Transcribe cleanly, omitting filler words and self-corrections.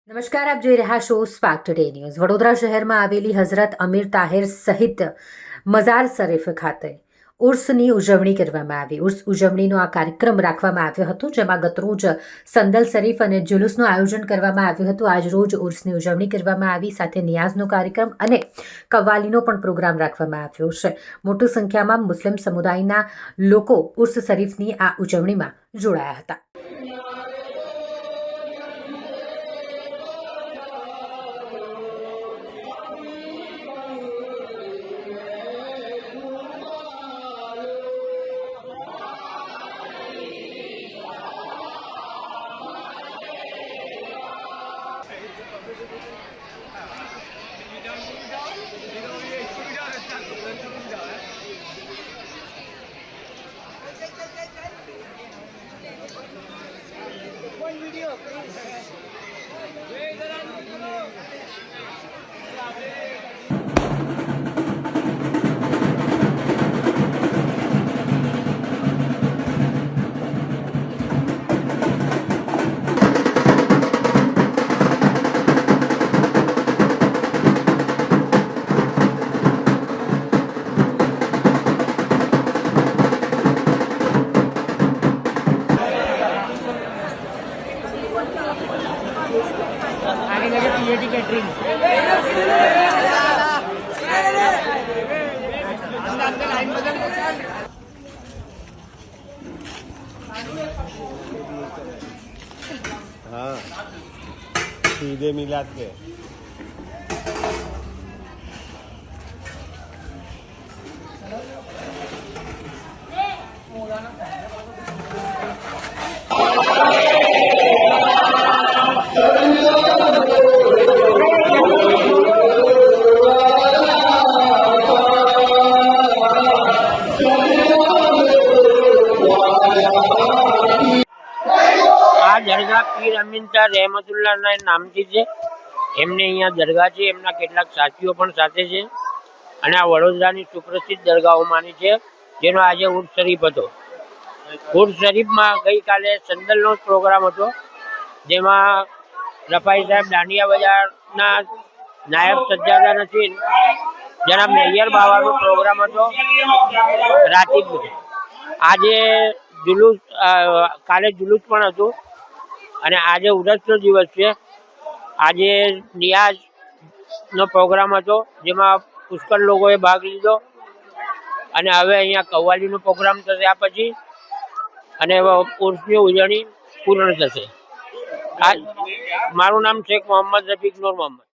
નમસ્કાર, આપ જોઈ રહ્યા છો સ્પાર્ક ટુડે ન્યૂઝ। વડોદરા શહેરમાં આવેલી હઝરત અમીર તાહિર સહિત મઝાર શરીફ ખાતે ઉર્સની ઉજવણી કરવામાં આવી। ઉર્સ ઉજવણીનો આ કાર્યક્રમ રાખવામાં આવ્યો હતો, જેમાં ગતરોજ સંદલ શરીફ અને જુલુસનું આયોજન કરવામાં આવ્યું હતું। આજ રોજ ઉર્સની ઉજવણી કરવામાં આવી, સાથે નિયાઝનો કાર્યક્રમ અને કવ્વાલીનો પણ પ્રોગ્રામ રાખવામાં આવ્યો છે। મોટી સંખ્યામાં મુસ્લિમ સમુદાયના લોકો ઉર્સ શરીફની આ ઉજવણીમાં જોડાયા હતા। One video, please. आगे लगे पीएटी कैटरिंग लाइन बदल हाँ सीधे मिलाद के આ દરગાહ પીર અમીન શાહ રહેમતુલ્લાહના નામથી છે। એમને અહીંયા દરગાહ છે, એમના કેટલાક સાથીઓ પણ સાથે છે અને આ વડોદરાની સુપ્રસિદ્ધ દરગાહોમાંની છે, જેનો આજે ઉર્સ શરીફ હતો। ઉર્સ શરીફમાં ગઈકાલે સંદલનો પ્રોગ્રામ હતો, જેમાં રફાઈ સાહેબ દાંડિયા બજારના નાયબ સજ્જાદા નસીર જનાબ નૈયર બાવાનો પ્રોગ્રામ હતો રાતીબનો। આજે જુલુસ કાલે જુલુસ પણ હતું અને આજે ઉરસનો દિવસ છે। આજે નિયાઝનો પ્રોગ્રામ હતો, જેમાં પુષ્કળ લોકોએ ભાગ લીધો અને હવે અહીંયા કવ્વાલીનો પ્રોગ્રામ થશે આ પછી, અને ઉર્સની ઉજવણી પૂર્ણ થશે। મારું નામ શેખ મોહમ્મદ રફીક નૂર મોહમ્મદ।